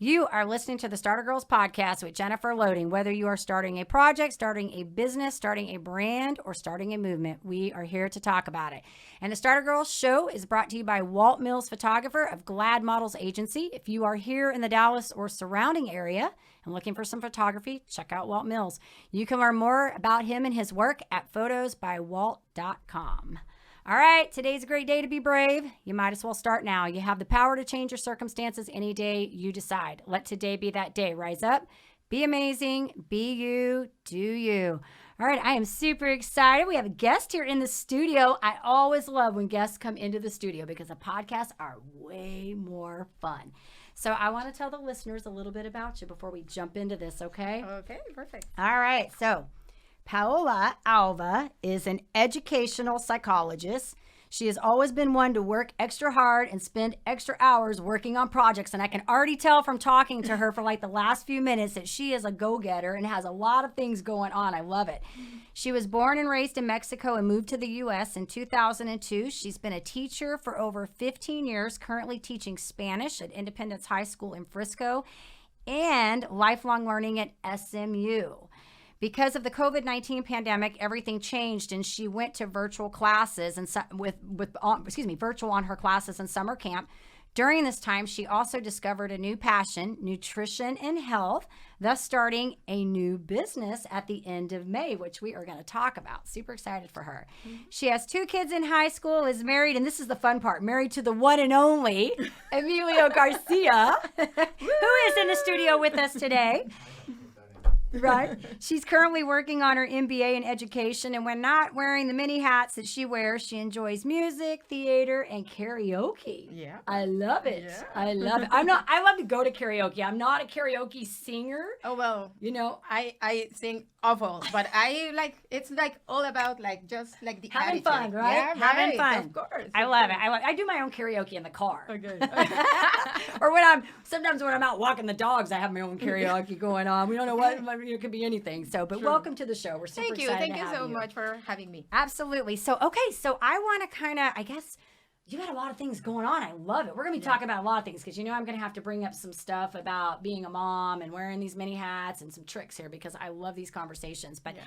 You are listening to the Starter Girls podcast with Jennifer Loading. Whether you are starting a project, starting a business, starting a brand, or starting a movement, we are here to talk about it. And the Starter Girls show is brought to you by Walt Mills Photographer of Glad Models Agency. If you are here in the Dallas or surrounding area and looking for some photography, check out Walt Mills. You can learn more about him and his work at photosbywalt.com. All right, today's a great day to be brave. You might as well start now. You have the power to change your circumstances any day you decide. Let today be that day. Rise up, be amazing, be you, do you. All right, I am super excited. We have a guest here in the studio. I always love when guests come into the studio because the podcasts are way more fun. So I want to tell the listeners a little bit about you before we jump into this, okay? Okay, perfect. All right, so Paola Alva is an educational psychologist. She has always been one to work extra hard and spend extra hours working on projects. And I can already tell from talking to her for like the last few minutes that she is a go-getter and has a lot of things going on. I love it. She was born and raised in Mexico and moved to the U.S. in 2002. She's been a teacher for over 15 years, currently teaching Spanish at Independence High School in Frisco and lifelong learning at SMU. Because of the COVID-19 pandemic, everything changed, and she went to virtual classes and virtual on her classes in summer camp. During this time, she also discovered a new passion, nutrition and health, thus starting a new business at the end of May, which we are going to talk about. Super excited for her. Mm-hmm. She has 2 kids in high school, is married, and this is the fun part, married to the one and only Emilio Garcia, who is in the studio with us today. Right. She's currently working on her MBA in education, and when not wearing the many hats that she wears, she enjoys music, theater, and karaoke. Yeah. I love it. Yeah. I love it. I love to go to karaoke. I'm not a karaoke singer. Oh, well, you know, I sing awful, but it's like all about like just like the having attitude. fun, right? Yeah, Having fun. Of course. I love it. I do my own karaoke in the car. Okay. Or sometimes when I'm out walking the dogs, I have my own karaoke going on. We don't know what, it could be anything. So, but welcome to the show. We're super excited. Thank you so much for having me. Absolutely. So, okay. So I want to kind of, I guess, you got a lot of things going on. I love it. We're going to be talking about a lot of things because, I'm going to have to bring up some stuff about being a mom and wearing these many hats and some tricks here because I love these conversations. But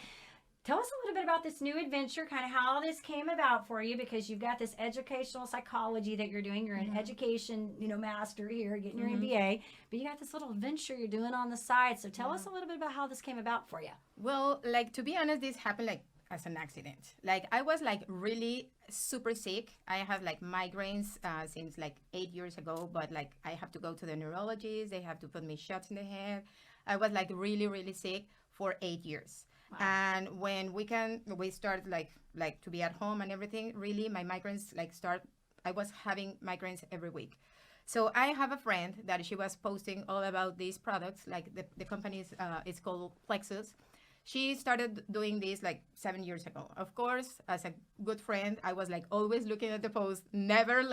tell us a little bit about this new adventure, kind of how this came about for you, because you've got this educational psychology that you're doing. You're an education, master here, getting your MBA, but you got this little adventure you're doing on the side. So tell us a little bit about how this came about for you. Well, to be honest, this happened as an accident. I was really super sick. I have migraines since 8 years ago, but I have to go to the neurologist. They have to put me shots in the head. I was really, really sick for 8 years. Wow. And when we started to be at home and everything, really my migraines I was having migraines every week. So I have a friend that she was posting all about these products, the company is called Plexus. She started doing this 7 years ago. Of course, as a good friend, I was always looking at the post, never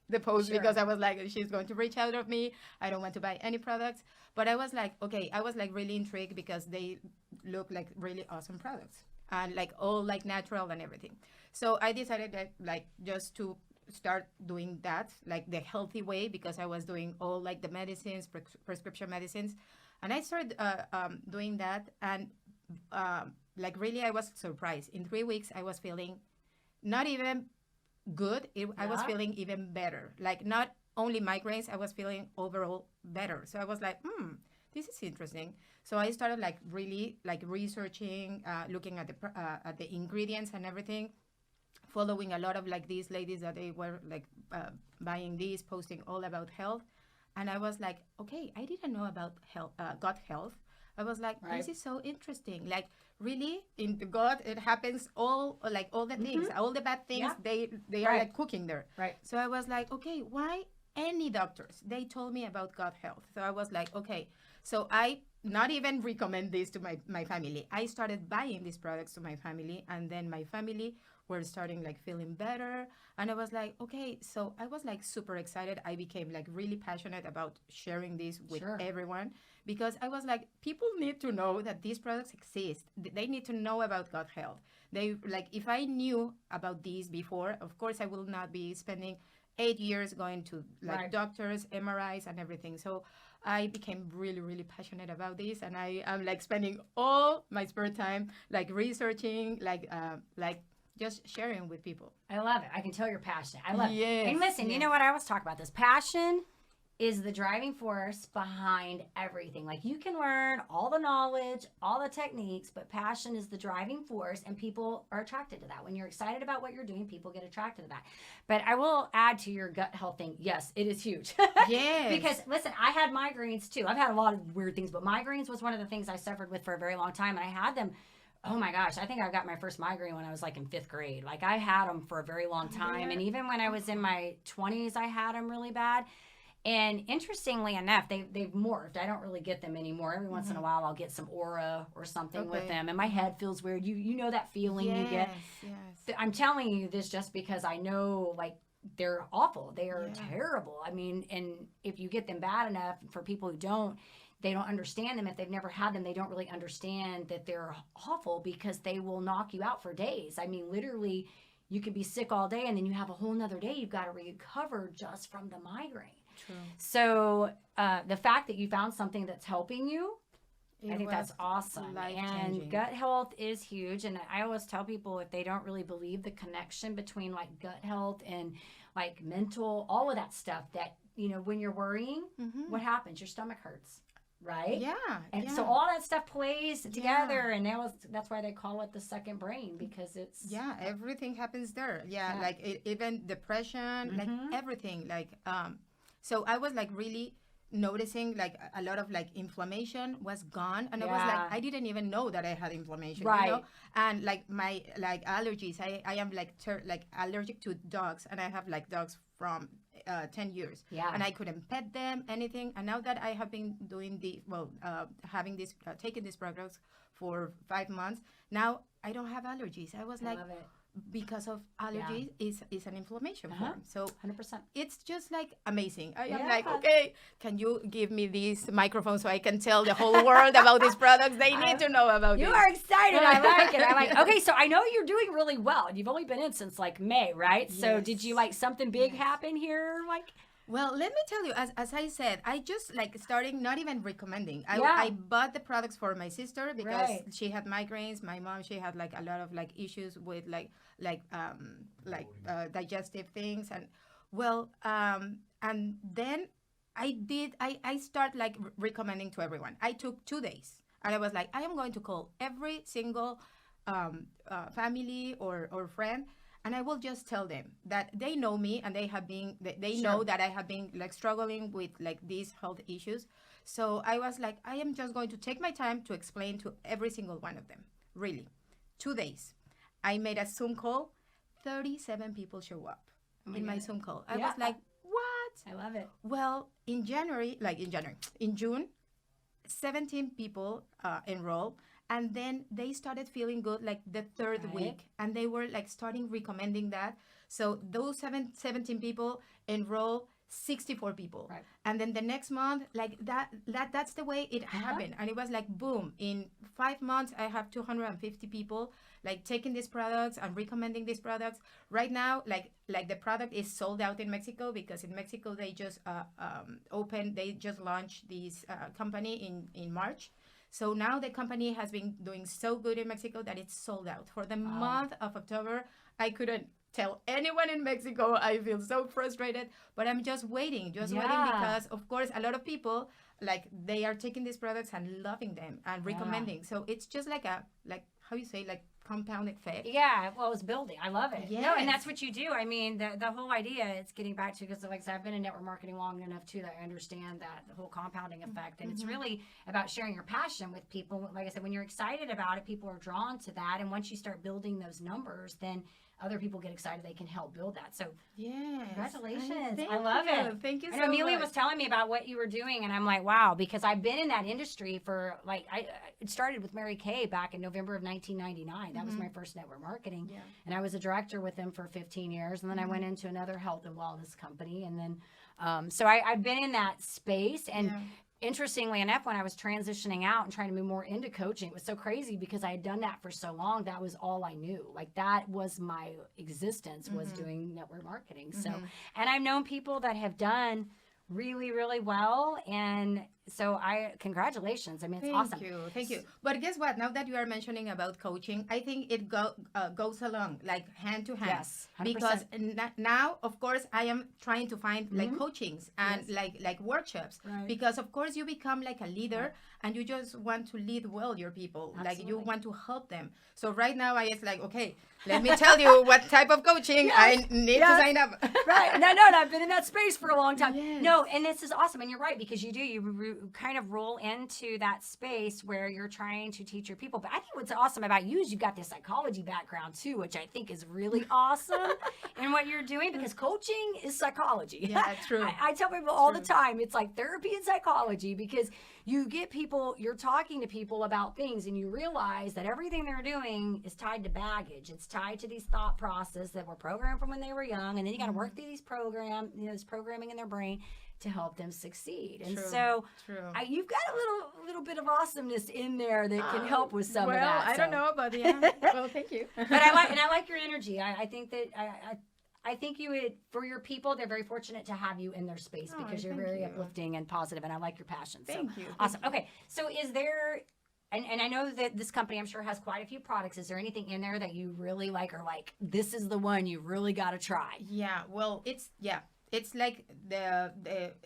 the post because I was she's going to reach out of me. I don't want to buy any products. But I was okay, I was really intrigued because they look like really awesome products and all natural and everything. So I decided that just to start doing that, the healthy way, because I was doing all the medicines, prescription medicines. And I started doing that, and really I was surprised. In 3 weeks, I was feeling not even good. I was feeling even better. Not only migraines, I was feeling overall better. So I was this is interesting. So I started really researching, looking at the ingredients and everything, following a lot of these ladies that they were buying these, posting all about health. And I was okay, I didn't know about health, gut health. I was this is so interesting. Really, in the gut, it happens all the things, all the bad things, they are cooking there. Right. So I was okay, why any doctors? They told me about gut health. So I was okay. So I not even recommend this to my family. I started buying these products to my family, and then my family were starting feeling better. And I was okay. So I was super excited. I became really passionate about sharing this with everyone, because I was people need to know that these products exist. They need to know about gut health. They if I knew about these before, of course I will not be spending 8 years going to like Right. doctors, MRIs, and everything. So I became really, really passionate about this, and I am like spending all my spare time like researching, like just sharing with people. I love it. I can tell you're passionate. I love it. Yes, And listen, you yes. know what? I always talk about this. Passion is the driving force behind everything. Like you can learn all the knowledge, all the techniques, but passion is the driving force, and people are attracted to that. When you're excited about what you're doing, people get attracted to that. But I will add to your gut health thing. Yes, it is huge. Yes. Because listen, I had migraines too. I've had a lot of weird things, but migraines was one of the things I suffered with for a very long time, and I had them. Oh my gosh, I think I got my first migraine when I was like in 5th grade. Like I had them for a very long time. And even when I was in my 20s, I had them really bad. And interestingly enough, they've morphed. I don't really get them anymore. Every once in a while, I'll get some aura or something with Okay. them, and my head feels weird. You know that feeling you get. Yes. I'm telling you this just because I know like they're awful. They are Yeah. terrible. I mean, and if you get them bad enough, for people who don't, they don't understand them. If they've never had them, they don't really understand that they're awful because they will knock you out for days. I mean, literally, you could be sick all day and then you have a whole nother day you've got to recover just from the migraine. True. So the fact that you found something that's helping you, I think was that's awesome. And life-changing. gut health is huge. And I always tell people if they don't really believe the connection between like gut health and like mental, all of that stuff, that, you know, when you're worrying, what happens? Your stomach hurts, right? Yeah. And yeah. so all that stuff plays together, and that's why they call it the second brain, because it's Yeah, everything happens there. Yeah, Yeah. like even depression, like everything. Like so I was like really noticing like a lot of like inflammation was gone, and I was Yeah. like I didn't even know that I had inflammation. Right. You know? And like my like allergies, I am like like allergic to dogs, and I have like dogs from 10 years. Yeah. And I couldn't pet them, anything. And now that I have been doing having this, taking these products for 5 months, now I don't have allergies. I was I like, love it. because of allergies is an inflammation form. So 100%. it's just like amazing. I am Yeah. like, okay, can you give me this microphone so I can tell the whole world about these products? They need to know about You this. are excited. I like it. I like. Okay, so I know you're doing really well. You've only been in since like May, right? So Yes. did you like something big happen here? Like, Well, let me tell you, as I said, I just like starting not even recommending. Yeah. I bought the products for my sister because Right. she had migraines. My mom, she had like a lot of like issues with digestive things, and and then I start like recommending to everyone. I took 2 days, and I was like, I am going to call every single family or friend. And I will just tell them that they know me, and they know that I have been like struggling with like these health issues. So I was like, I am just going to take my time to explain to every single one of them. Really, 2 days. I made a Zoom call. 37 people show up in my Zoom call. I was like, what? I love it. Well, in June, 17 people enrolled. And then they started feeling good like the third Right. week. And they were like starting recommending that. So those 17 people enroll 64 people. Right. And then the next month, like that's the way it happened. And it was like, boom, in 5 months, I have 250 people like taking these products and recommending these products. Right now, like the product is sold out in Mexico, because in Mexico, they just they just launched this company in March. So now the company has been doing so good in Mexico that it's sold out. For the month of October, I couldn't tell anyone in Mexico. I feel so frustrated, but I'm just waiting because, of course, a lot of people, like, they are taking these products and loving them and recommending. So it's just like how you say, like compound effect. Yeah, well, it's building. I love it. No, Yes. and that's what you do. I mean, the whole idea, it's getting back to, because like I said, I've been in network marketing long enough too that I understand that the whole compounding effect. And it's really about sharing your passion with people. Like I said, when you're excited about it, people are drawn to that. And once you start building those numbers, then other people get excited. They can help build that. So Yes. congratulations. Thank I love you. it. Thank you I so know Amelia much. was telling me about what you were doing, and I'm like, wow, because I've been in that industry for like, it started with Mary Kay back in November of 1999. That was my first network marketing. Yeah. And I was a director with them for 15 years. And then I went into another health and wellness company. And then, so I've been in that space. And interestingly enough, when I was transitioning out and trying to move more into coaching, it was so crazy because I had done that for so long. That was all I knew. Like that was my existence, was doing network marketing. So, and I've known people that have done really, really well. And so congratulations. I mean, it's awesome. Thank you. But guess what? Now that you are mentioning about coaching, I think it goes along like hand to hand. Yes, 100%. Because now, of course, I am trying to find like coachings and like workshops. Right. Because of course you become like a leader and you just want to lead well your people. Absolutely. Like you want to help them. So right now I is like, okay, let me tell you what type of coaching I need to sign up. Right. No, I've been in that space for a long time. Yes. No, and this is awesome. And you're right, because you kind of roll into that space where you're trying to teach your people. But I think what's awesome about you is you've got this psychology background too, which I think is really awesome in what you're doing, because coaching is psychology. Yeah, true. I tell people all the time, it's like therapy and psychology, because you get people, you're talking to people about things and you realize that everything they're doing is tied to baggage. It's tied to these thought processes that were programmed from when they were young. And then you got to work through these this programming in their brain to help them succeed. And so you've got a little bit of awesomeness in there that can help with some of that. Well, I don't know, but yeah. Well, thank you. But I like your energy. I think that I think you would, for your people, they're very fortunate to have you in their space, because you're very uplifting and positive, and I like your passion. Thank you. Awesome. Okay. So is there, and I know that this company, I'm sure, has quite a few products. Is there anything in there that you really like, or like, this is the one you really got to try? Yeah. Well, it's like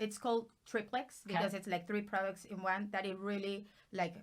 it's called Triplex, because it's like 3 products in one that it really like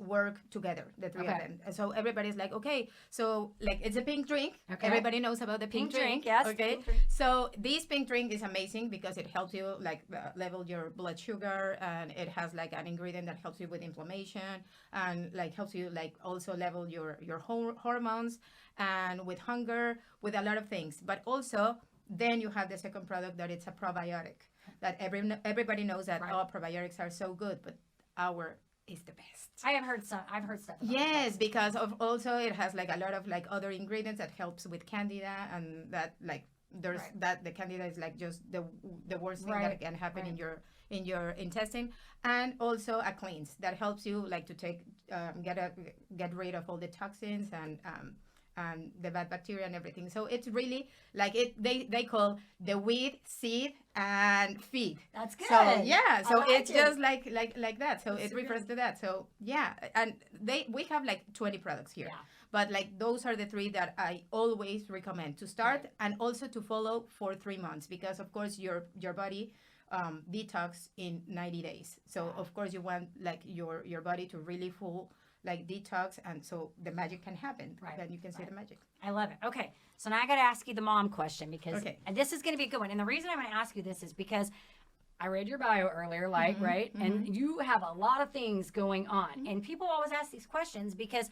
work together, the 3 of them. So everybody's like, okay, so like it's a pink drink. Okay. Everybody knows about the pink drink. Yes. Okay. So this pink drink is amazing because it helps you like level your blood sugar, and it has like an ingredient that helps you with inflammation, and like helps you like also level your hormones, and with hunger, with a lot of things. But also then you have the second product that it's a probiotic, that everybody knows that probiotics are so good, but our is the best. I've heard stuff about yes, because of also it has like a lot of like other ingredients that helps with candida, and that like there's that the candida is like just the worst thing that can happen in your intestine, and also a cleanse that helps you like to take get rid of all the toxins and the bad bacteria and everything. So it's really like they call the weed, seed, and feed. That's good. So yeah, so like it's just like that. So it refers to that. So yeah, and we have like 20 products here. Yeah. But like those are the 3 that I always recommend to start, and also to follow for 3 months, because of course your body detox in 90 days. So of course you want like your body to really full like detox, and so the magic can happen. Then you can see the magic. I love it. Okay, so now I got to ask you the mom question, because and this is going to be a good one. And the reason I'm going to ask you this is because I read your bio earlier, like and you have a lot of things going on, and people always ask these questions because,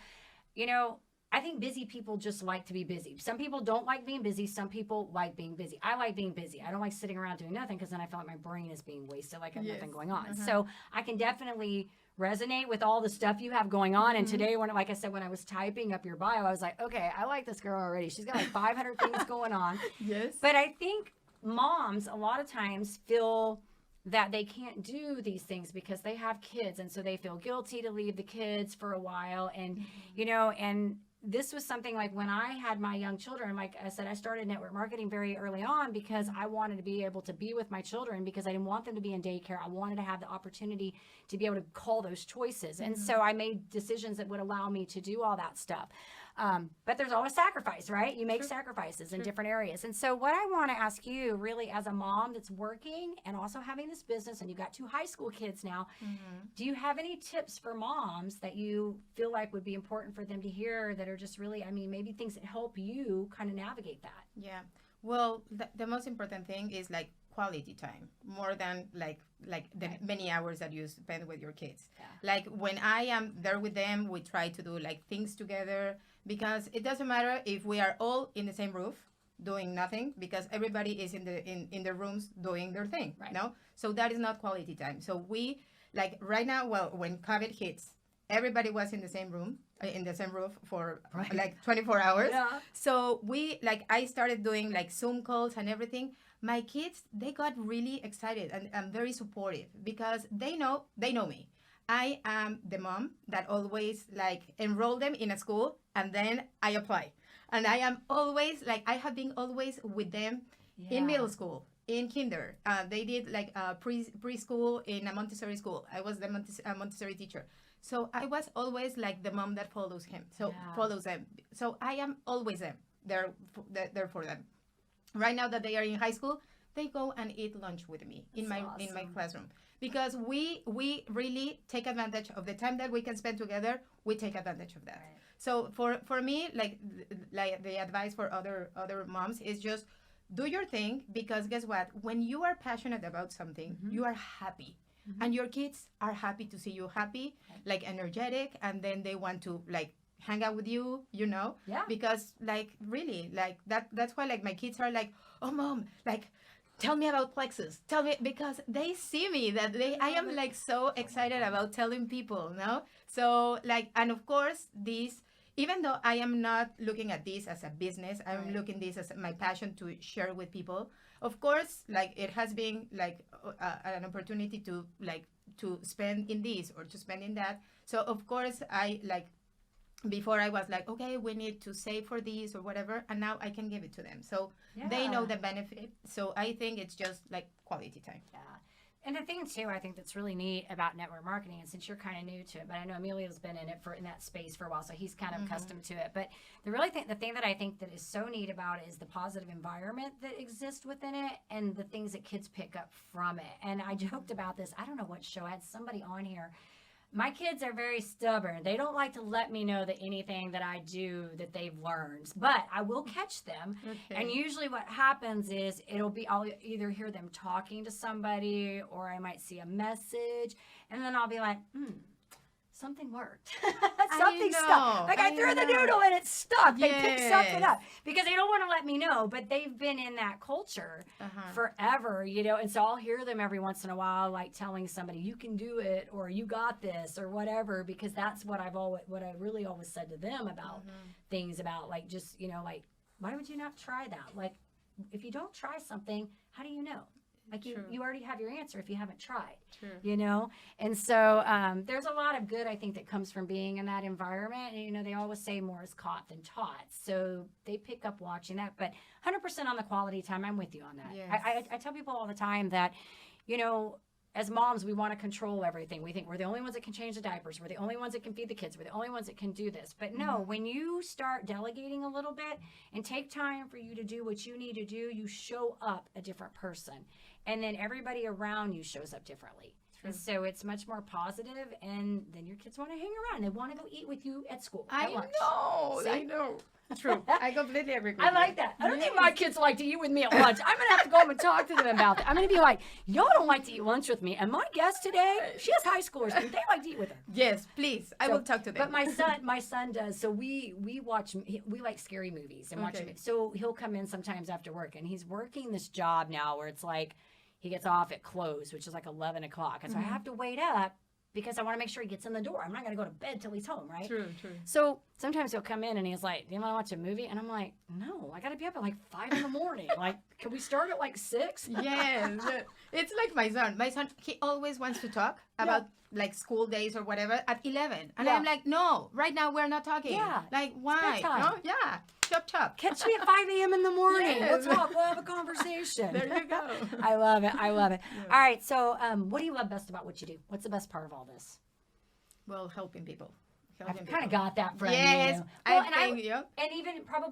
you know, I think busy people just like to be busy. Some people don't like being busy. Some people like being busy. I like being busy. I don't like sitting around doing nothing, because then I feel like my brain is being wasted, like I have nothing going on. So I can definitely resonate with all the stuff you have going on. And today, like I said, when I was typing up your bio, I was like, okay, I like this girl already. She's got like 500 things going on. Yes. But I think moms a lot of times feel that they can't do these things because they have kids, and so they feel guilty to leave the kids for a while. And you know, and this was something like when I had my young children, like I said, I started network marketing very early on because I wanted to be able to be with my children, because I didn't want them to be in daycare. I wanted to have the opportunity to be able to call those choices. And so I made decisions that would allow me to do all that stuff. But there's always sacrifice, right? You make sacrifices in different areas. And so what I want to ask you, really, as a mom that's working and also having this business, and you've got 2 high school kids now, do you have any tips for moms that you feel like would be important for them to hear, that are just really, I mean, maybe things that help you kind of navigate that? Yeah. Well, the most important thing is like quality time, more than like the many hours that you spend with your kids. Like when I am there with them, we try to do like things together, because it doesn't matter if we are all in the same roof doing nothing, because everybody is in the rooms doing their thing. No, so that is not quality time. So we like right now, well, when COVID hits, everybody was in the same room, in the same roof for like 24 hours. Yeah. So I started doing like Zoom calls and everything. My kids, they got really excited and very supportive because they know me. I am the mom that always like enroll them in a school and then I apply. And I am always like, I have been always with them in middle school, in kinder. They did like preschool in a Montessori school. I was the Montessori teacher. So I was always like the mom that follows him. So follows them. So I am always there for them. Right now that they are in high school, they go and eat lunch with me in my classroom because we really take advantage of the time that we can spend together. We take advantage of that. Right. So for me, like the advice for other moms is just do your thing because guess what? When you are passionate about something, you are happy. And your kids are happy to see you happy, like energetic, and then they want to like hang out with you, you know? Yeah. Because like really, like that's why like my kids are like, oh mom, like tell me about Plexus. Tell me because they see me that I am like so excited about telling people, no? So like and of course this even though I am not looking at this as a business, I'm looking this as my passion to share with people. Of course, like it has been like an opportunity to like to spend in this or to spend in that. So of course I like before I was like, okay, we need to save for this or whatever, and now I can give it to them. So they know the benefit. So I think it's just like quality time. Yeah. And the thing too, I think that's really neat about network marketing, and since you're kind of new to it, but I know Emilio's been in that space for a while, so he's kind of accustomed to it. But the thing that I think that is so neat about it is the positive environment that exists within it, and the things that kids pick up from it. And I joked about this. I don't know what show I had somebody on here. My kids are very stubborn. They don't like to let me know that anything that I do that they've learned, but I will catch them. Okay. And usually what happens is I'll either hear them talking to somebody or I might see a message and then I'll be like, something worked. Something stuck. Like I threw the noodle and it stuck. They picked something up because they don't want to let me know, but they've been in that culture forever, you know. And so I'll hear them every once in a while, like telling somebody, "You can do it," or "You got this," or whatever, because that's what I really always said to them about things about like just like why would you not try that? Like if you don't try something, how do you know? Like you already have your answer if you haven't tried, you know? And so there's a lot of good, I think, that comes from being in that environment. And, they always say more is caught than taught. So they pick up watching that. But 100% on the quality time, I'm with you on that. Yes. I tell people all the time that, as moms, we want to control everything. We think we're the only ones that can change the diapers. We're the only ones that can feed the kids. We're the only ones that can do this. But no, when you start delegating a little bit and take time for you to do what you need to do, you show up a different person. And then everybody around you shows up differently. And so it's much more positive, and then your kids want to hang around. They want to go eat with you at school. I know. True. I completely agree with you. I like that. I don't think my kids like to eat with me at lunch. I'm going to have to go home and talk to them about that. I'm going to be like, y'all don't like to eat lunch with me. And my guest today, she has high schoolers. Do they like to eat with her? Yes, please. I will talk to them. But my son does. So we like scary movies and watch them. So he'll come in sometimes after work, and he's working this job now where it's like he gets off at close, which is like 11 o'clock. And so I have to wait up because I want to make sure he gets in the door. I'm not going to go to bed till he's home, right? True. So sometimes he'll come in and he's like, do you want to watch a movie? And I'm like, no, I got to be up at like 5 in the morning. Like, can we start at like 6? Yes. It's like my son. My son, he always wants to talk about like school days or whatever at 11. And I'm like, no, right now we're not talking. Yeah. Like, why? No? Yeah. Chop. Catch me at 5 a.m. in the morning. Yes. We'll talk. We'll have a conversation. There you go. I love it. Yeah. All right. So what do you love best about what you do? What's the best part of all this? Helping people. I've kind of got that from you. Well, and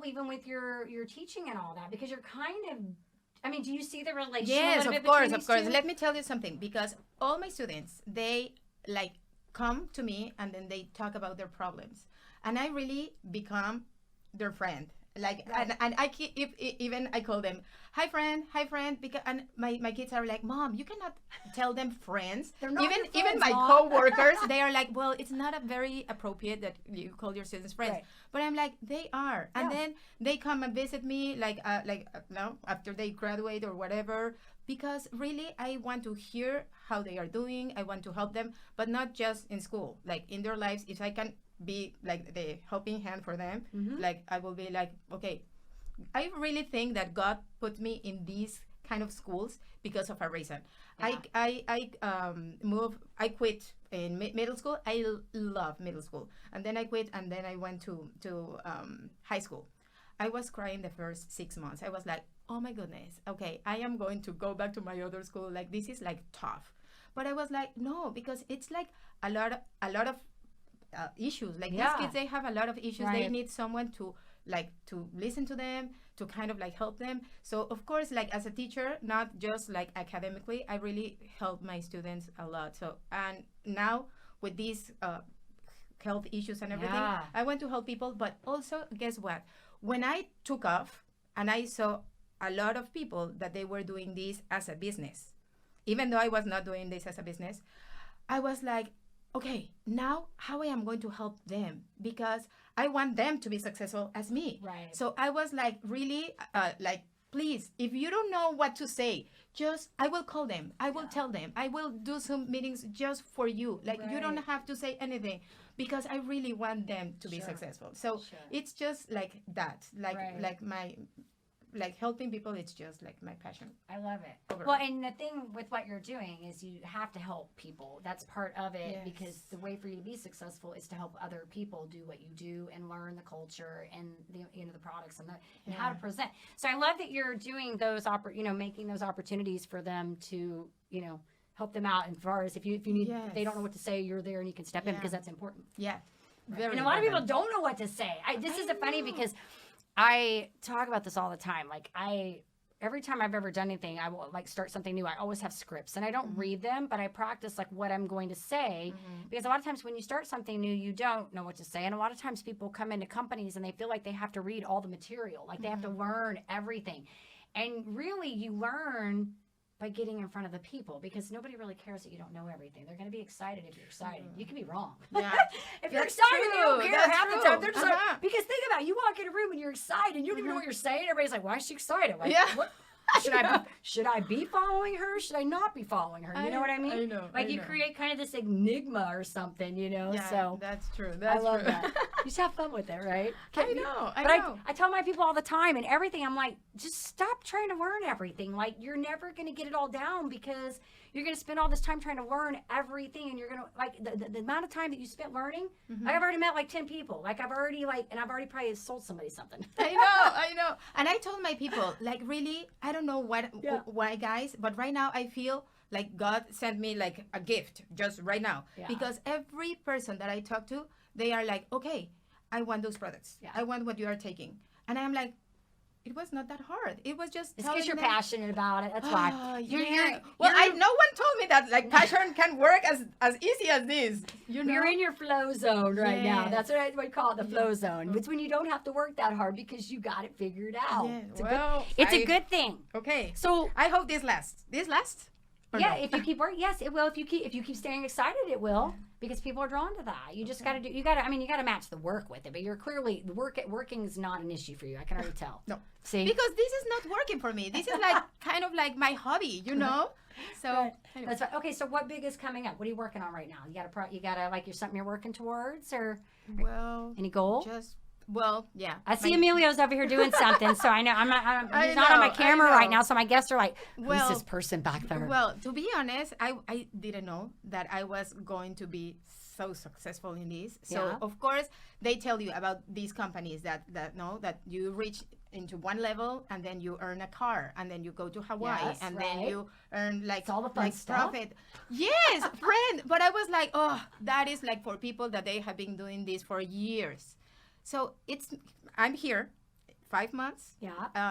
even with your teaching and all that, because you're kind of, do you see the relationship? Yes, of course. Let me tell you something, because all my students, they like come to me and then they talk about their problems, and I really become their friend. Like, and I keep, even I call them hi friend, because and my kids are like, Mom, you cannot tell them friends. They're not even my co-workers, they are like, well, it's not a very appropriate that you call your students friends. Right. But I'm like, they are, and then they come and visit me after they graduate or whatever, because really I want to hear how they are doing. I want to help them, but not just in school, like in their lives. If I can be like the helping hand for them. Like I will be like, okay, I really think that God put me in these kind of schools because of a reason. Yeah. I quit in middle school. I love middle school, and then I quit, and then I went to high school. I was crying the first 6 months. I was like, oh my goodness, okay, I am going to go back to my other school. Like, this is like tough. But I was like, no, because it's like a lot of issues. Like these kids, they have a lot of issues. Right. They need someone to listen to them, to kind of like help them. So of course, like as a teacher, not just like academically, I really help my students a lot. So, and now with these health issues and everything, I want to help people. But also, guess what? When I took off and I saw a lot of people that they were doing this as a business, even though I was not doing this as a business, I was like, okay, now how I am going to help them, because I want them to be successful as me. Right. So I was like, really, like, please, if you don't know what to say, just, I will call them. I will tell them. I will do some meetings just for you. Like, you don't have to say anything, because I really want them to be successful. So it's just like that, like my, like helping people, it's just like my passion. I love it. Overall. Well, and the thing with what you're doing is you have to help people. That's part of it, because the way for you to be successful is to help other people do what you do and learn the culture and the products and how to present. So I love that you're doing those making those opportunities for them to help them out. And as far as if you need, if they don't know what to say, you're there and you can step in, because that's important. Yeah. Very and a lot of people don't know what to say. This is funny because I talk about this all the time. Like every time I've ever done anything, I will like start something new. I always have scripts, and I don't read them, but I practice like what I'm going to say, because a lot of times when you start something new, you don't know what to say. And a lot of times people come into companies and they feel like they have to read all the material, like they have to learn everything. And really you learn by getting in front of the people, because nobody really cares that you don't know everything. They're going to be excited if you're excited. You can be wrong. Yeah. If you're excited, they don't care half the time. They're just like, because think about it, you walk in a room and you're excited, and you don't even know what you're saying. Everybody's like, why is she excited? Like, what? Should I be following her? Should I not be following her? You know what I mean? I know. Like you create kind of this enigma or something, Yeah, so that's true. I love that. You just have fun with it, right? I know. I tell my people all the time and everything, I'm like, just stop trying to learn everything. Like, you're never going to get it all down, because you're going to spend all this time trying to learn everything, and you're going to, like, the amount of time that you spent learning, like, I've already met, like, 10 people. Like, I've already probably sold somebody something. I know. And I told my people, like, really, I don't know why, guys, but right now I feel like God sent me, like, a gift just right now. Yeah. Because every person that I talk to, they are like, okay, I want those products. Yeah. I want what you are taking. And I'm like, it was not that hard. It was just it's because you're passionate about it. That's why. No one told me that like passion can work as easy as this. You're in your flow zone right now. That's what I would call it, the flow zone. It's when you don't have to work that hard because you got it figured out. Yeah. It's a good thing. Okay. So I hope this lasts. This lasts? Yeah, no? If you keep working, yes, it will. If you keep staying excited, it will, because people are drawn to that. You just got to match the work with it. But you're clearly working is not an issue for you. I can already tell. No, see, because this is not working for me. This is like kind of like my hobby, So anyway. That's right. Okay, so what big is coming up? What are you working on right now? You got like something you're working towards, or any goal? Well, yeah. I see Emilio's over here doing something, so I know he's not on my camera right now, so my guests are like, who's this person back there? Well, to be honest, I didn't know that I was going to be so successful in this. So, of course, they tell you about these companies that you reach into one level, and then you earn a car, and then you go to Hawaii, then you earn like all the fun stuff. Profit. Yes, friend. But I was like, oh, that is like for people that they have been doing this for years. So I'm here 5 months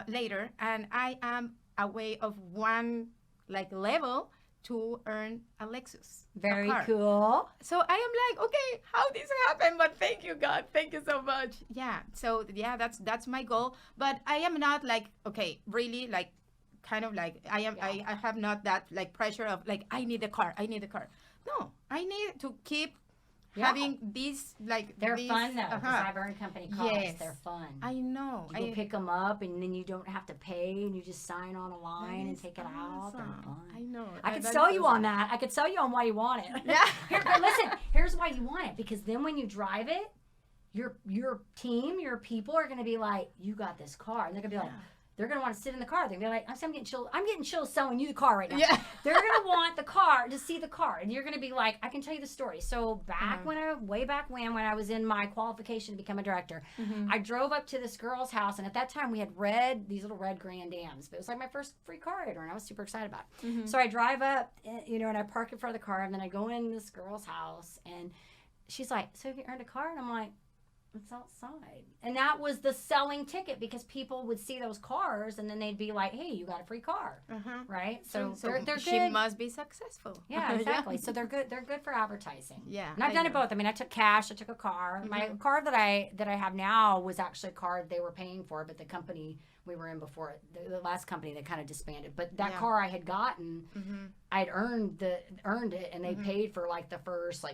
later, and I am away of one like level to earn a Lexus. Very cool. So I am like, okay, how this happened? But thank you, God. Thank you so much. Yeah. So that's my goal. But I am not like, okay, really like kind of like I am. I have not that like pressure of like I need a car. No, I need to keep having these like they're fun though. Because I've earned company cars. Yes. They're fun. I know. You go pick them up, and then you don't have to pay, and you just sign on a line and take it out. They're fun. I know. I could sell you on that. I could sell you on why you want it. Yeah. But listen, here's why you want it, because then when you drive it, your team, your people are going to be like, you got this car. And they're going to be like, they're going to want to sit in the car. They're going to be like, I'm getting chills selling you the car right now. Yeah. They're going to want the car to see the car. And you're going to be like, I can tell you the story. So way back when I was in my qualification to become a director, I drove up to this girl's house. And at that time we had these little red Grand Ams. But it was like my first free car I had, and I was super excited about it. So I drive up, and I park in front of the car. And then I go in this girl's house, and she's like, so have you earned a car? And I'm like, it's outside. And that was the selling ticket, because people would see those cars and then they'd be like, hey, you got a free car. Right? So they're good. She must be successful. Yeah, exactly. So they're good for advertising. Yeah. And I've done it both. I mean, I took cash, I took a car. My car that I have now was actually a car they were paying for, but the company we were in before, the last company, that kind of disbanded. But that car I had gotten, I'd earned it, and they paid for like the first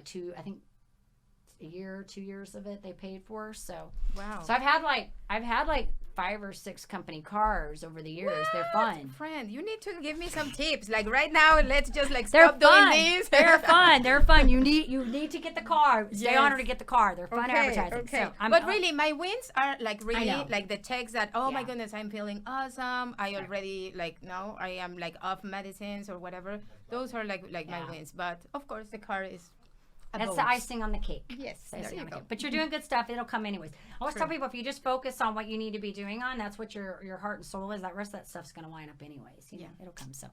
a year, 2 years of it they paid for. So wow. So I've had like 5 or 6 company cars over the years. What? They're fun. Friend, you need to give me some tips. Like right now, let's just like They're stop fun. doing this. They're fun. They're fun. You need to get the car. Stay on her to get the car. They're fun advertising. Okay. So but really, my wins are like really like the text that, oh my goodness, I'm feeling awesome. I already now I am like off medicines or whatever. Those are like my wins. But of course, the car is. That's the icing on the cake. Yes, there you go. But you're doing good stuff. It'll come anyways. I always tell people, if you just focus on what you need to be doing that's what your heart and soul is. That rest of that stuff's going to line up anyways. You know, it'll come. So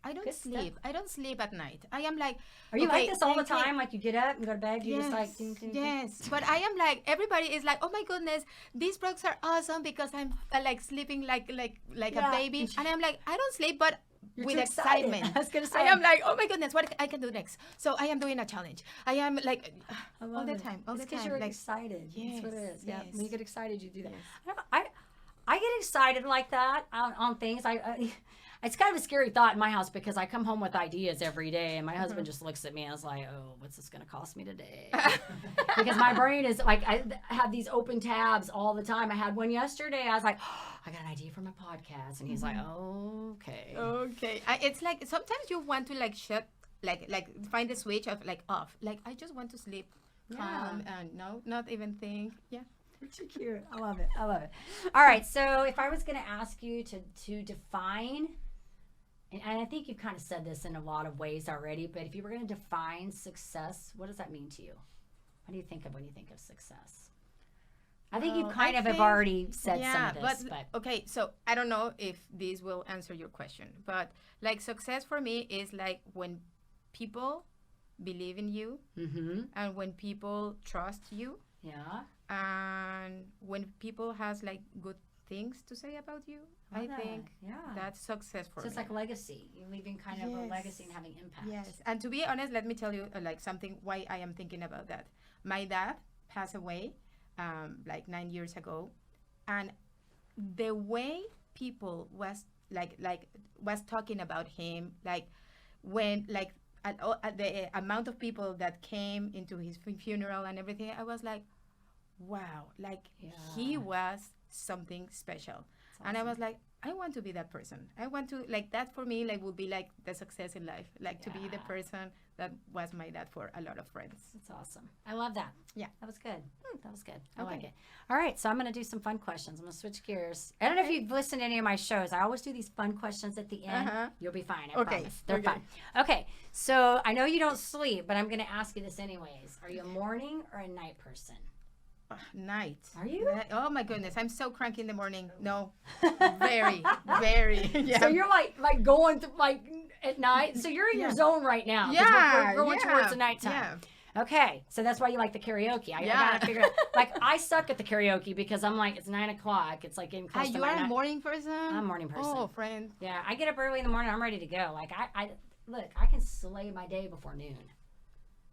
I don't sleep. I don't sleep at night. I am like. Are you like this all the time? Like you get up and go to bed. You just like. Yes, but I am like, everybody is like, oh my goodness, these products are awesome because I'm like sleeping like a baby, and I'm like, I don't sleep, but. You're with excited. excitement. I was gonna say. I am like, oh my goodness, what I can do next. So I am doing a challenge. I am like, all the time. It's because you're like, excited. Yes, that's what it is. yes. Yeah, when you get excited, you do that. Yes. I get excited like that on things. It's kind of a scary thought in my house, because I come home with ideas every day, and my husband just looks at me and is like, oh, what's this going to cost me today? Because my brain is like, I have these open tabs all the time. I had one yesterday. I was like, oh, I got an idea for my podcast. And he's like, oh, okay. Okay. It's like sometimes you want to like shut, like find the switch of like off. Like, I just want to sleep calm and not even think. Yeah. Too cute. I love it. All right. So if I was going to ask you to define, and I think you've kind of said this in a lot of ways already, but if you were going to define success, what does that mean to you? What do you think of when you think of success? I think you kind of have already said some of this. But okay, so I don't know if this will answer your question, but like success for me is like when people believe in you, and when people trust you. Yeah. And when people has like good things to say about you, I think that's success for me. So it's like legacy. You're leaving kind of a legacy and having impact. Yes. And to be honest, let me tell you like something why I am thinking about that. My dad passed away like 9 years ago, and the way people was was talking about him, like when like at the amount of people that came into his funeral and everything, I was like, wow, like he was something special. Awesome. And I was like, I want to be that person. I want to, like, that for me, like, would be like the success in life, like to be the person that was my dad for a lot of friends. That's awesome. I love that. Yeah. That was good. That was good. I like it. All right. So I'm going to do some fun questions. I'm going to switch gears. I don't know if you've listened to any of my shows. I always do these fun questions at the end. You'll be fine. I promise. They're fun. Okay. So I know you don't sleep, but I'm going to ask you this anyways. Are you a morning or a night person? Night. Are you? Oh my goodness, I'm so cranky in the morning. No, very, very. Yeah. So you're like going through like at night. So you're in your zone right now. Yeah, we're going towards the nighttime. Yeah. Okay, so that's why you like the karaoke. I gotta figure out. Like I suck at the karaoke because I'm like, it's 9 o'clock. It's like getting close to you my are a morning person. I'm a morning person. Oh, friend. Yeah, I get up early in the morning. I'm ready to go. Like I look, I can slay my day before noon.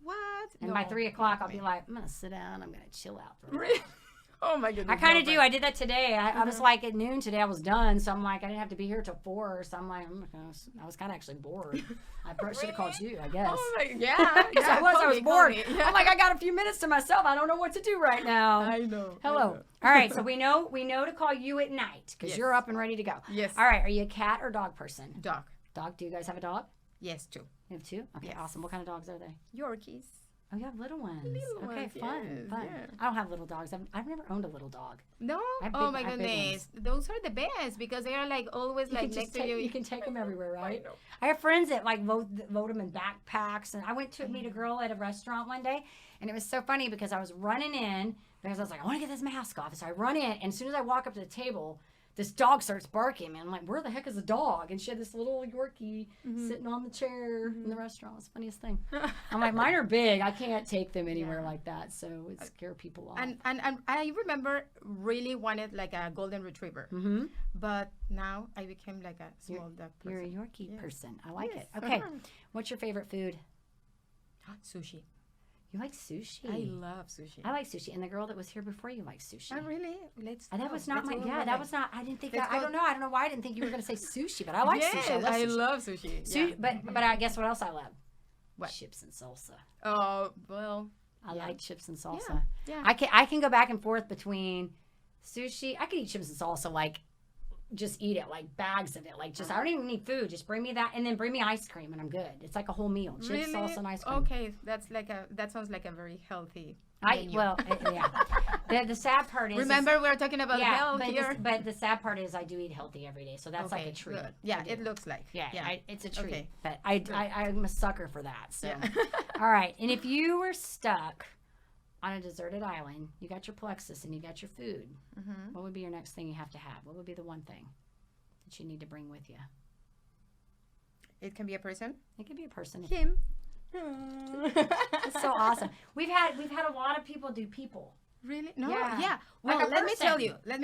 What? And by 3 o'clock, I'll be like, I'm gonna sit down. I'm gonna chill out for a minute. Oh my goodness. I kind of do. I did that today. I was like at noon today. I was done, so I'm like, I didn't have to be here till 4. So I'm like, I was kind of actually bored. I should have called you, I guess. Oh my, yeah. I was bored. I'm like, I got a few minutes to myself. I don't know what to do right now. I know. Hello. I know. All right. So we know to call you at night because you're up and ready to go. Yes. All right. Are you a cat or dog person? Dog. Dog. Do you guys have a dog? Yes, 2. You have 2? Okay. Awesome. What kind of dogs are they? Yorkies. Oh, you have little ones. Little Okay, ones, fun, yes, fun. yeah. I don't have little dogs. I've never owned a little dog. No? I have Oh big- my I have big goodness. Those are the best because they are like always like next to you. You can take them everywhere, right? know. I have friends that like load them in backpacks. And I went to meet a girl at a restaurant one day, and it was so funny because I was running in because I was like, I want to get this mask off. So I run in, and as soon as I walk up to the table, this dog starts barking, and I'm like, where the heck is the dog? And she had this little Yorkie sitting on the chair in the restaurant. It was the funniest thing. I'm like, mine are big. I can't take them anywhere like that. So it scared people off. And I remember really wanted like a golden retriever. But now I became like a small dog person. You're a Yorkie person. I like Yes. it. Okay. What's your favorite food? Sushi. You like sushi. I love sushi. I like sushi. And the girl that was here before you likes sushi. Oh, really? Let's. And that go. was not Let's my, go yeah, over that there. was not, I didn't think Let's that, I go. don't know. I don't know why I didn't think you were going to say sushi, but I like sushi. I love I sushi. love sushi. Su- Yeah. But I guess what else I love? What? Chips and salsa. Oh, well. I like chips and salsa. Yeah. I can go back and forth between sushi. I could eat chips and salsa like just eat it like bags of it. Like just I don't even need food. Just bring me that and then bring me ice cream and I'm good. It's like a whole meal. Chips, Really? salsa, and ice cream. Okay, that sounds like a very healthy. menu. Yeah. The sad part is Remember we're talking about health but here. but the sad part is I do eat healthy every day, so that's like a treat. Good. Yeah, I do. it looks like. Yeah, it's a treat. Okay. But I'm a sucker for that. So, Yeah. all right. And if you were stuck on a deserted island, you got your plexus and you got your food. What would be your next thing you have to have? What would be the one thing that you need to bring with you? It can be a person. It could be a person. Him. It's so awesome. We've had a lot of people do people. Really? No. Yeah. Yeah. Like Well, a let me person.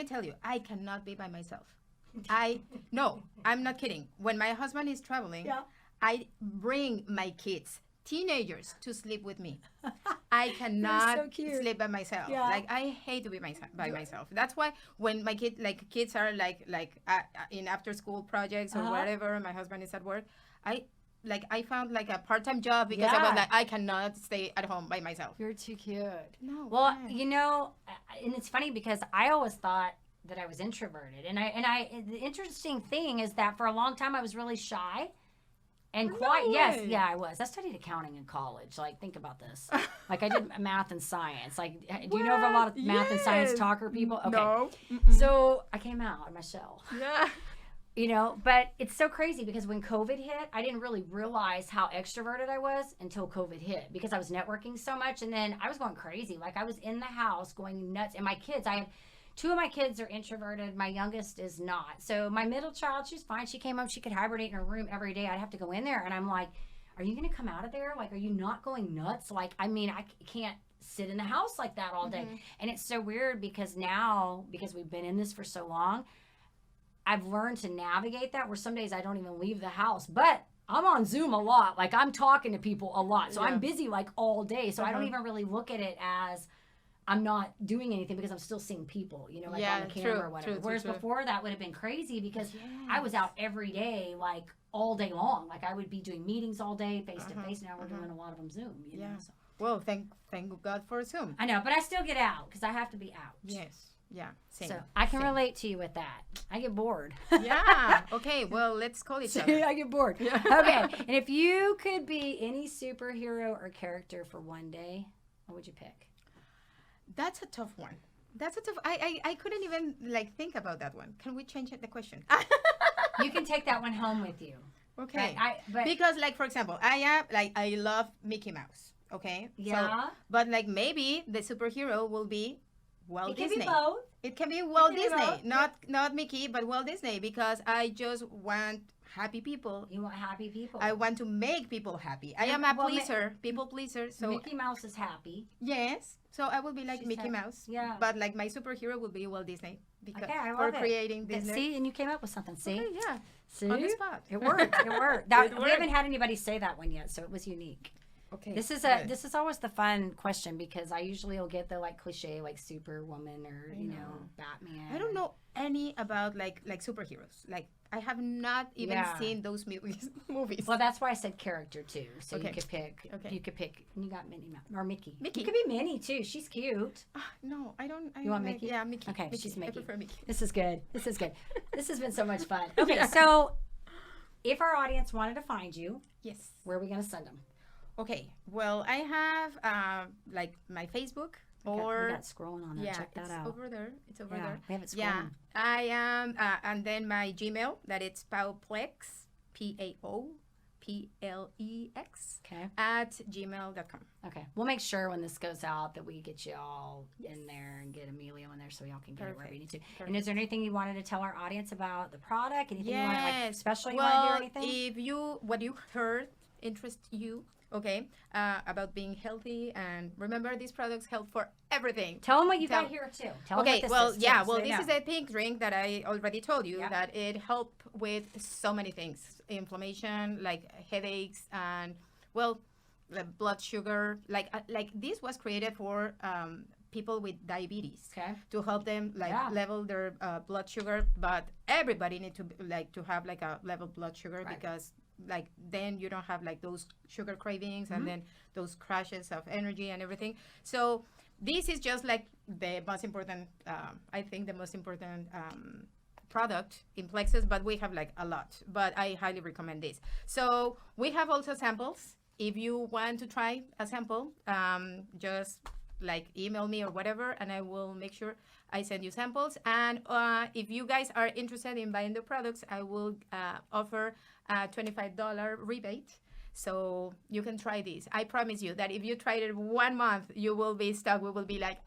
tell you. I cannot be by myself. No, I'm not kidding. When my husband is traveling, I bring my kids, teenagers, to sleep with me. I cannot so cute. sleep by myself. Yeah. Like I hate to be by myself. That's why when my kids are in after school projects or whatever, my husband is at work. I found like a part-time job because I was like I cannot stay at home by myself. You're too cute. No. Well, yeah. you know, and it's funny because I always thought that I was introverted, and the interesting thing is that for a long time I was really shy and quiet. way. Yes, yeah, I was. I studied accounting in college. Like, think about this. Like, I did math and science. Like, do you know of a lot of math and science Yes. talker people? Okay. No. So I came out of my shell. Yeah. You know, but it's so crazy because when COVID hit, I didn't really realize how extroverted I was until COVID hit because I was networking so much. And then I was going crazy. Like I was in the house going nuts. And my kids, I have two of my kids are introverted. My youngest is not. So my middle child, she's fine. She came home. She could hibernate in her room every day. I'd have to go in there. And I'm like, are you going to come out of there? Like, are you not going nuts? Like, I mean, I can't sit in the house like that all day. And it's so weird because now, because we've been in this for so long, I've learned to navigate that where some days I don't even leave the house, but I'm on Zoom a lot. Like I'm talking to people a lot. So I'm busy like all day. So I don't even really look at it as I'm not doing anything because I'm still seeing people, you know, like on the camera or whatever. Whereas before that would have been crazy because I was out every day, like all day long. Like I would be doing meetings all day face to face. Now we're doing a lot of them Zoom, you know. So. Well, thank God for Zoom. I know, but I still get out because I have to be out. Yes. Yeah. Same. So I can relate to you with that. I get bored. Yeah. Okay. Well, let's call each other. I get bored. Yeah. Okay. And if you could be any superhero or character for one day, what would you pick? That's a tough one. I couldn't even like think about that one. Can we change the question? You can take that one home with you. Okay. But because like for example, I love Mickey Mouse. Okay. Yeah. So, but like maybe the superhero will be Walt Disney. It can be both. It can be Walt Disney, both. not Mickey, but Walt Disney, because I just want happy people. You want happy people. I want to make people happy. I Yeah, am a well, pleaser, people pleaser. So Mickey Mouse is happy. yes, so I will be like She's Mickey happy. Mouse. Yeah. But like my superhero will be Walt Disney because Okay, I for love it. creating Disney. See, and you came up with something. See? Okay, yeah. See? On the spot. It worked. It worked. It We worked. haven't had anybody say that one yet, so it was unique. Okay. This is good. this is always the fun question because I usually will get the like cliche like Superwoman or you know Batman. I don't know any about like superheroes. Like I have not even seen those movies. Well, that's why I said character too. So Okay. you could pick. Okay. You could pick. You got Minnie Mouse or Mickey. Mickey. You could be Minnie too. She's cute. No, I don't. You want like, Mickey? Yeah, Mickey. Okay, Mickey. she's Mickey. I prefer Mickey. This is good. This is good. This has been so much fun. Okay, so if our audience wanted to find you, Yes. where are we going to send them? Okay. Well, I have like my Facebook We or got scrolling on there. yeah, Check that it's out. over there. It's over Yeah, there. we have it Yeah, scrolling. I am, and then my Gmail that it's Paoplex, Paoplex Okay. at gmail.com. Okay. We'll make sure when this goes out that we get you all in there and get Emilio in there so y'all can get it wherever you need to. And is there anything you wanted to tell our audience about the product? Anything you want to like special you want to hear? Anything? If what you heard interests you, okay, about being healthy, and remember these products help for everything. Tell them what you got here too. Tell them Okay, what this well, is, yeah, too, so well, they this know. is a pink drink that I already told you Yep. that it helped with so many things, inflammation, like headaches, and well, the blood sugar. Like this was created for people with diabetes Okay. to help them like Yeah. level their blood sugar. But everybody need to to have like a level blood sugar Right. because like then you don't have like those sugar cravings and then those crashes of energy and everything. So this is just like the most important, I think the most important product in Plexus, but we have like a lot, but I highly recommend this. So we have also samples. If you want to try a sample, just like email me or whatever, and I will make sure I send you samples. And if you guys are interested in buying the products, I will offer a $25 rebate. So you can try this. I promise you that if you try it 1 month, you will be stuck. We will be like,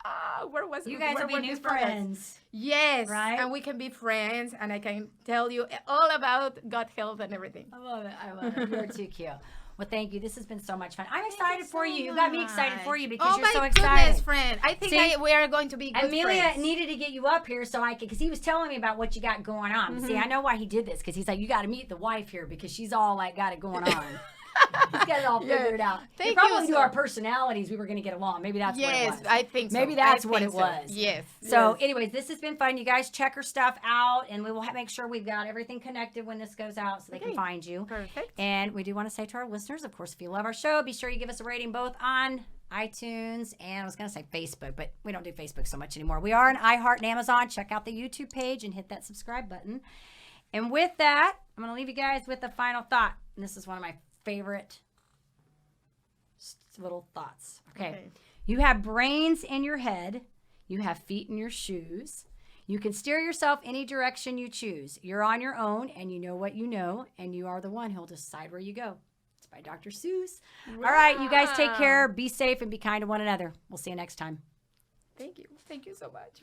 where was You guys where will be were new these products?" friends. Yes, Right? and we can be friends, and I can tell you all about gut health and everything. I love it. I love it. You're too cute. Well, thank you. This has been so much fun. I'm Thank excited for so you. You got me excited much. for you because oh you're so my excited. goodness, friend! I think See? we are going to be good Amelia friends. needed to get you up here so I could, because he was telling me about what you got going on. See, I know why he did this, because he's like, you got to meet the wife here because she's all like got it going on. He's got it all figured out. Thank He probably you knew so- our personalities. We were going to get along. Maybe that's what it Yes, was. I think so. Maybe that's I what think it so. was. Yes. So, yes. anyways, this has been fun. You guys check her stuff out, and we will make sure we've got everything connected when this goes out so they can Okay. find you. Perfect. And we do want to say to our listeners, of course, if you love our show, be sure you give us a rating both on iTunes and I was going to say Facebook, but we don't do Facebook so much anymore. We are on iHeart and Amazon. Check out the YouTube page and hit that subscribe button. And with that, I'm going to leave you guys with a final thought. And this is one of my favorite little thoughts. Okay. You have brains in your head. You have feet in your shoes. You can steer yourself any direction you choose. You're on your own, and you know what you know, and you are the one who'll decide where you go. It's by Dr. Seuss. All right, you guys take care. Be safe and be kind to one another. We'll see you next time. Thank you. Thank you so much.